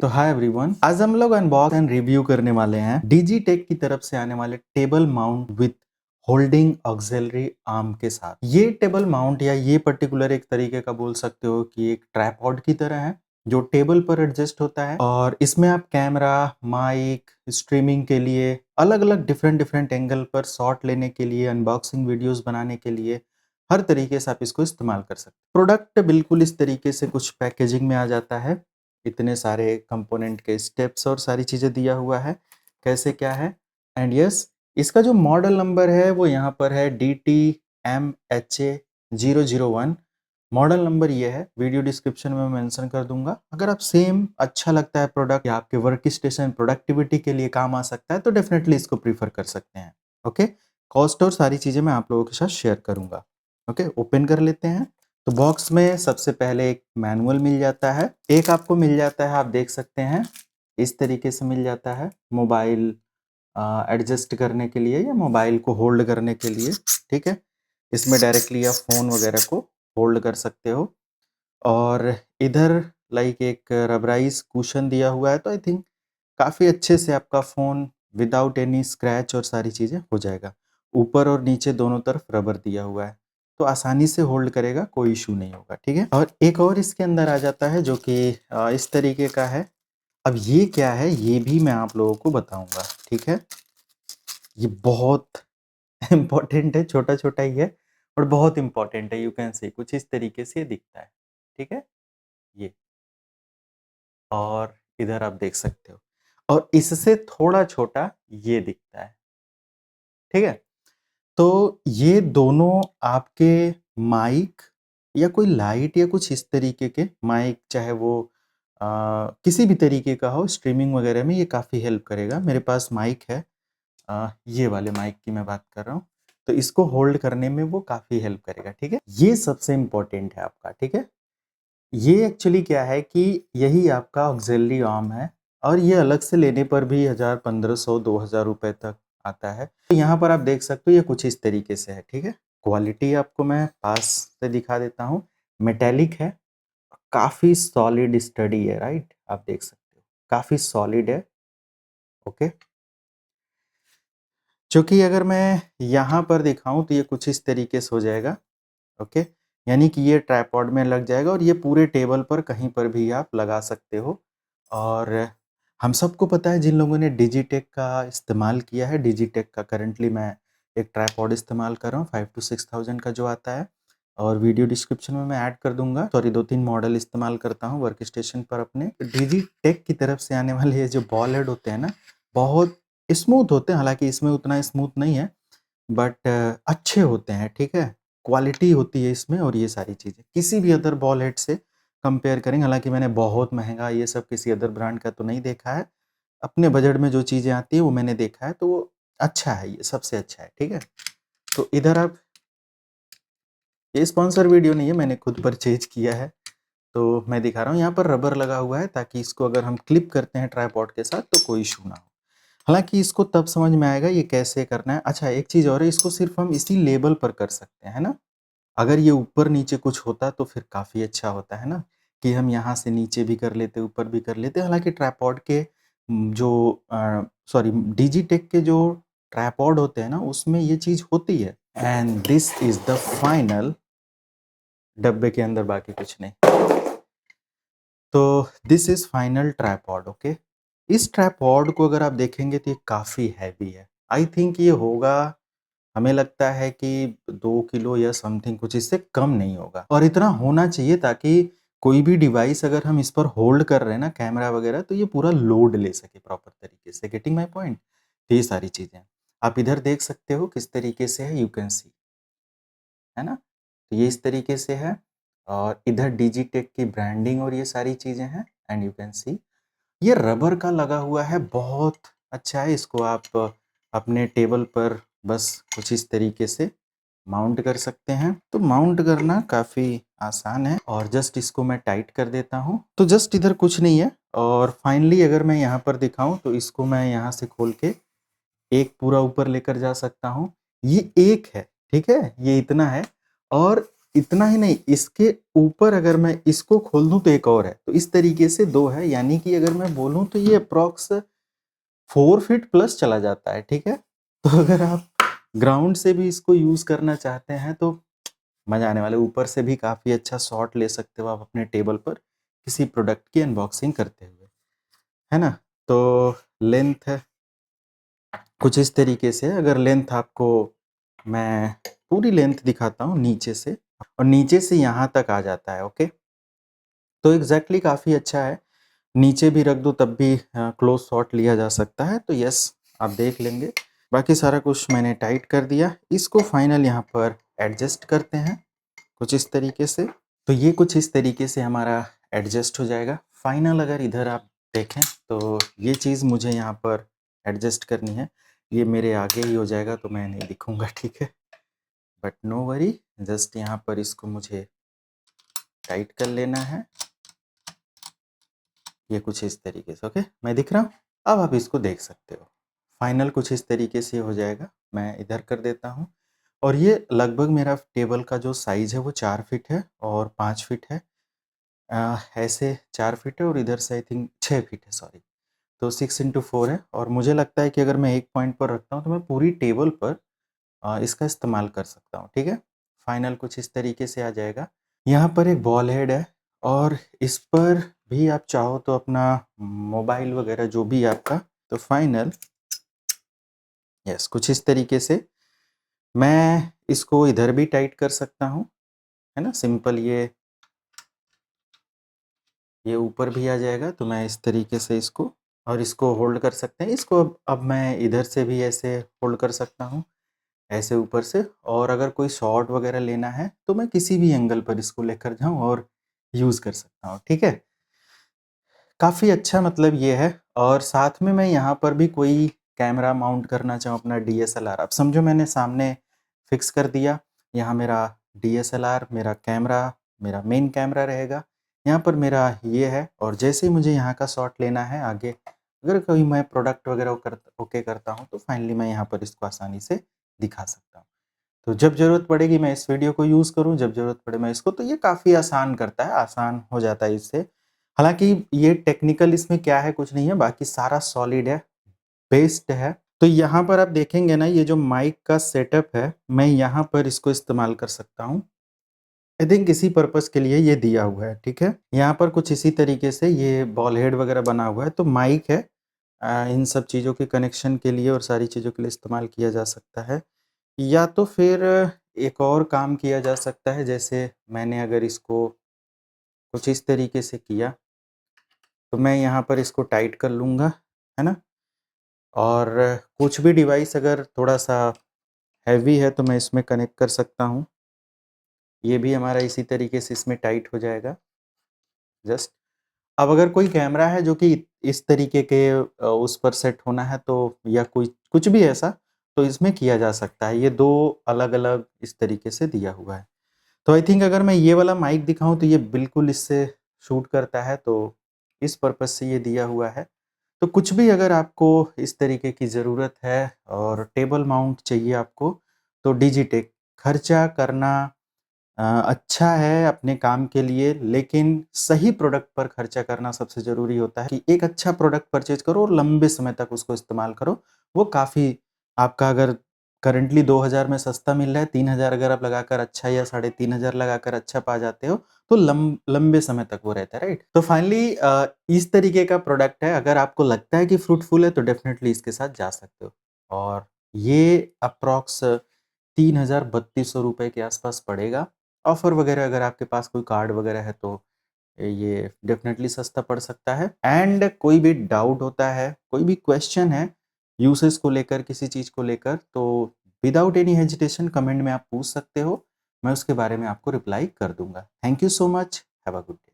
तो hi everyone, आज हम लोग अनबॉक्स एंड रिव्यू करने वाले हैं डिजिटेक की तरफ से आने वाले table mount with holding auxiliary arm के साथ। ये टेबल माउंट या ये पर्टिकुलर एक तरीके का बोल सकते हो कि एक ट्राइपॉड की तरह है जो टेबल पर एडजस्ट होता है और इसमें आप कैमरा, माइक, स्ट्रीमिंग के लिए अलग अलग डिफरेंट एंगल पर शॉट लेने के लिए, अनबॉक्सिंग वीडियोस बनाने के लिए हर तरीके से आप इसको इस्तेमाल कर सकते हैं। प्रोडक्ट बिल्कुल इस तरीके से कुछ पैकेजिंग में आ जाता है, इतने सारे कंपोनेंट के स्टेप्स और सारी चीज़ें दिया हुआ है कैसे क्या है। एंड यस, इसका जो मॉडल नंबर है वो यहाँ पर है DTMHA001। मॉडल नंबर ये है, वीडियो डिस्क्रिप्शन में मेंशन कर दूंगा। अगर आप सेम अच्छा लगता है प्रोडक्ट या आपके वर्क स्टेशन प्रोडक्टिविटी के लिए काम आ सकता है तो डेफिनेटली इसको प्रीफर कर सकते हैं। ओके, कॉस्ट और सारी चीज़ें मैं आप लोगों के साथ शेयर करूंगा। ओके, ओपन कर लेते हैं। तो बॉक्स में सबसे पहले एक मैनुअल मिल जाता है, एक आपको मिल जाता है, आप देख सकते हैं इस तरीके से मिल जाता है, मोबाइल एडजस्ट करने के लिए या मोबाइल को होल्ड करने के लिए। ठीक है, इसमें डायरेक्टली आप फ़ोन वगैरह को होल्ड कर सकते हो। और इधर लाइक एक रबराइज कुशन दिया हुआ है, तो आई थिंक काफ़ी अच्छे से आपका फ़ोन विदाउट एनी स्क्रैच और सारी चीज़ें हो जाएगा। ऊपर और नीचे दोनों तरफ रबर दिया हुआ है तो आसानी से होल्ड करेगा, कोई इशू नहीं होगा। ठीक है, और एक और इसके अंदर आ जाता है जो कि इस तरीके का है। अब ये क्या है ये भी मैं आप लोगों को बताऊंगा। ठीक है, ये बहुत इम्पोर्टेंट है, छोटा छोटा ही है और बहुत इम्पोर्टेंट है। यू कैन से कुछ इस तरीके से दिखता है। ठीक है, ये और इधर आप देख सकते हो और इससे थोड़ा छोटा ये दिखता है। ठीक है, तो ये दोनों आपके माइक या कोई लाइट या कुछ इस तरीके के माइक, चाहे वो किसी भी तरीके का हो, स्ट्रीमिंग वगैरह में ये काफ़ी हेल्प करेगा। मेरे पास माइक है, ये वाले माइक की मैं बात कर रहा हूँ, तो इसको होल्ड करने में वो काफ़ी हेल्प करेगा। ठीक है, ये सबसे इम्पोर्टेंट है आपका। ठीक है, ये एक्चुअली क्या है कि यही आपका ऑक्सिलरी आर्म है और ये अलग से लेने पर भी 1000, 1500, 2000 रुपए तक आता है। तो यहाँ पर आप देख सकते हो ये कुछ इस तरीके से है। ठीक है, क्वालिटी आपको मैं पास से दिखा देता हूँ। मेटेलिक है, काफ़ी सॉलिड स्टडी है। राइट, आप देख सकते हो काफ़ी सॉलिड है। ओके, क्योंकि अगर मैं यहाँ पर दिखाऊं तो ये कुछ इस तरीके से हो जाएगा। ओके, यानी कि ये ट्राइपॉड में लग जाएगा और ये पूरे टेबल पर कहीं पर भी आप लगा सकते हो। और हम सबको पता है जिन लोगों ने डिजिटेक का इस्तेमाल किया है, डिजिटेक का करंटली मैं एक ट्राइपॉड इस्तेमाल कर रहा हूँ 5 to 6000 का जो आता है, और वीडियो डिस्क्रिप्शन में मैं ऐड कर दूंगा। सॉरी, 2-3 मॉडल इस्तेमाल करता हूँ वर्क स्टेशन पर अपने। डिजिटेक की तरफ से आने वाले ये जो बॉल हेड होते हैं ना, बहुत स्मूथ होते हैं, हालांकि इसमें उतना स्मूथ नहीं है बट अच्छे होते हैं। ठीक है, क्वालिटी होती है इसमें और ये सारी चीज़ें किसी भी अदर बॉल हेड से कंपेयर करेंगे, हालांकि मैंने बहुत महंगा ये सब किसी अदर ब्रांड का तो नहीं देखा है। अपने बजट में जो चीज़ें आती है वो मैंने देखा है, तो वो अच्छा है, ये सबसे अच्छा है। ठीक है, तो इधर आप, ये स्पॉन्सर वीडियो नहीं है, मैंने खुद परचेज किया है तो मैं दिखा रहा हूँ। यहाँ पर रबर लगा हुआ है ताकि इसको अगर हम क्लिप करते हैं ट्राइपॉड के साथ तो कोई इशू ना हो। हालांकि इसको तब समझ में आएगा ये कैसे करना है। अच्छा, एक चीज़ और है, इसको सिर्फ हम इसी लेवल पर कर सकते हैं, है ना। अगर ये ऊपर नीचे कुछ होता तो फिर काफ़ी अच्छा होता है ना, कि हम यहाँ से नीचे भी कर लेते, ऊपर भी कर लेते। हालांकि ट्राइपॉड के जो सॉरी डिजिटेक के जो ट्राइपॉड होते हैं ना, उसमें ये चीज़ होती है। And this is the final, डब्बे के अंदर बाकी कुछ नहीं। तो this is final tripod. Okay, इस ट्राइपॉड को अगर आप देखेंगे तो ये काफ़ी हैवी है। आई थिंक ये होगा, हमें लगता है कि 2 किलो या समथिंग, कुछ इससे कम नहीं होगा। और इतना होना चाहिए ताकि कोई भी डिवाइस अगर हम इस पर होल्ड कर रहे हैं ना, कैमरा वगैरह, तो ये पूरा लोड ले सके प्रॉपर तरीके से। गेटिंग माय पॉइंट, तो ये सारी चीज़ें आप इधर देख सकते हो किस तरीके से है, यू कैन सी, है ना। तो ये इस तरीके से है और इधर डिजिटेक की ब्रांडिंग और ये सारी चीज़ें हैं। एंड यू कैन सी ये रबर का लगा हुआ है, बहुत अच्छा है। इसको आप अपने टेबल पर बस कुछ इस तरीके से माउंट कर सकते हैं। तो माउंट करना काफ़ी आसान है और जस्ट इसको मैं टाइट कर देता हूँ, तो जस्ट इधर कुछ नहीं है। और फाइनली अगर मैं यहाँ पर दिखाऊं तो इसको मैं यहाँ से खोल के एक पूरा ऊपर लेकर जा सकता हूँ। ये एक है, ठीक है, ये इतना है। और इतना ही नहीं, इसके ऊपर अगर मैं इसको खोल दूं तो एक और है, तो इस तरीके से 2 है, यानी कि अगर मैं बोलूं तो ये अप्रॉक्स 4 फीट प्लस चला जाता है, ठीक है। तो अगर आप ग्राउंड से भी इसको यूज करना चाहते हैं तो मजा आने वाले, ऊपर से भी काफी अच्छा शॉट ले सकते हो आप अपने टेबल पर किसी प्रोडक्ट की अनबॉक्सिंग करते हुए, है ना। तो लेंथ है कुछ इस तरीके से, अगर लेंथ आपको मैं पूरी लेंथ दिखाता हूँ नीचे से, और नीचे से यहाँ तक आ जाता है, ओके। तो एग्जैक्टली काफ़ी अच्छा है, नीचे भी रख दो तब भी क्लोज शॉट लिया जा सकता है, तो यस आप देख लेंगे। बाकी सारा कुछ मैंने टाइट कर दिया, इसको फाइनल यहाँ पर एडजस्ट करते हैं कुछ इस तरीके से। तो ये कुछ इस तरीके से हमारा एडजस्ट हो जाएगा फाइनल। अगर इधर आप देखें तो ये चीज़ मुझे यहाँ पर एडजस्ट करनी है, ये मेरे आगे ही हो जाएगा तो मैं नहीं दिखूंगा, ठीक है, बट नो वरी, जस्ट यहाँ पर इसको मुझे टाइट कर लेना है, ये कुछ इस तरीके से, ओके मैं दिख रहा हूँ। अब आप इसको देख सकते हो, फाइनल कुछ इस तरीके से हो जाएगा। मैं इधर कर देता हूँ, और ये लगभग मेरा टेबल का जो साइज़ है वो 4 फीट है और 5 फीट है, ऐसे 4 फीट है और इधर से आई थिंक 6 फीट है, सॉरी, तो 6x4 है। और मुझे लगता है कि अगर मैं एक पॉइंट पर रखता हूँ तो मैं पूरी टेबल पर इसका इस्तेमाल कर सकता हूँ, ठीक है। फाइनल कुछ इस तरीके से आ जाएगा। यहाँ पर एक बॉल हेड है, और इस पर भी आप चाहो तो अपना मोबाइल वगैरह जो भी आपका, तो फाइनल यस कुछ इस तरीके से मैं इसको इधर भी टाइट कर सकता हूँ, है ना, सिंपल ये ऊपर भी आ जाएगा, तो मैं इस तरीके से इसको, और इसको होल्ड कर सकते हैं इसको। अब मैं इधर से भी ऐसे होल्ड कर सकता हूँ, ऐसे ऊपर से, और अगर कोई शॉट वगैरह लेना है तो मैं किसी भी एंगल पर इसको लेकर जाऊँ और यूज़ कर सकता हूँ, ठीक है। काफ़ी अच्छा मतलब ये है, और साथ में मैं यहाँ पर भी कोई कैमरा माउंट करना चाहूँ अपना DSLR, अब समझो मैंने सामने फिक्स कर दिया, यहाँ मेरा DSLR, मेरा कैमरा, मेरा मेन कैमरा रहेगा, यहाँ पर मेरा ये है, और जैसे ही मुझे यहाँ का शॉट लेना है आगे, अगर कोई मैं प्रोडक्ट वगैरह ओके करता हूँ तो फाइनली मैं यहाँ पर इसको आसानी से दिखा सकता हूँ। तो जब ज़रूरत पड़ेगी मैं इस वीडियो को यूज़ करूँ, जब ज़रूरत पड़े मैं इसको, तो ये काफ़ी आसान करता है, आसान हो जाता है इससे। हालाँकि ये टेक्निकल इसमें क्या है कुछ नहीं है, बाकी सारा सॉलिड है, बेस्ड है। तो यहाँ पर आप देखेंगे ना, ये जो माइक का सेटअप है, मैं यहाँ पर इसको इस्तेमाल कर सकता हूँ। आई थिंक इसी पर्पज़ के लिए ये दिया हुआ है, ठीक है। यहाँ पर कुछ इसी तरीके से ये बॉल हेड वगैरह बना हुआ है, तो माइक है, इन सब चीज़ों के कनेक्शन के लिए और सारी चीज़ों के लिए इस्तेमाल किया जा सकता है। या तो फिर एक और काम किया जा सकता है, जैसे मैंने अगर इसको कुछ इस तरीके से किया, तो मैं यहाँ पर इसको टाइट कर लूँगा, है ना। और कुछ भी डिवाइस अगर थोड़ा-सा हैवी है तो मैं इसमें कनेक्ट कर सकता हूँ। ये भी हमारा इसी तरीके से इसमें टाइट हो जाएगा, जस्ट। अब अगर कोई कैमरा है जो कि इस तरीके के उस पर सेट होना है, तो या कोई कुछ भी ऐसा, तो इसमें किया जा सकता है। ये 2 अलग-अलग इस तरीके से दिया हुआ है। तो आई थिंक अगर मैं ये वाला माइक दिखाऊँ तो ये बिल्कुल इससे शूट करता है, तो इस पर्पज़ से ये दिया हुआ है। तो कुछ भी अगर आपको इस तरीके की ज़रूरत है और टेबल माउंट चाहिए आपको, तो डिजिटेक खर्चा करना अच्छा है अपने काम के लिए, लेकिन सही प्रोडक्ट पर खर्चा करना सबसे ज़रूरी होता है कि एक अच्छा प्रोडक्ट परचेज़ करो और लंबे समय तक उसको इस्तेमाल करो। वो काफ़ी आपका, अगर करंटली 2000 में सस्ता मिल रहा है, 3000 अगर आप लगाकर अच्छा, या 3500 लगाकर अच्छा पा जाते हो, तो लंबे समय तक वो रहता है, राइट? तो फाइनली इस तरीके का प्रोडक्ट है, अगर आपको लगता है कि फ्रूटफुल है तो डेफ़िनेटली इसके साथ जा सकते हो। और ये अप्रॉक्स 3000-3200 रुपए के आसपास पड़ेगा। ऑफ़र वगैरह अगर आपके पास कोई कार्ड वगैरह है तो ये डेफ़िनेटली सस्ता पड़ सकता है। एंड कोई भी डाउट होता है, कोई भी क्वेश्चन है यूसेज को लेकर, किसी चीज़ को लेकर, तो विदाउट एनी हेजिटेशन कमेंट में आप पूछ सकते हो। मैं उसके बारे में आपको रिप्लाई कर दूँगा। Thank you so much. Have a good day.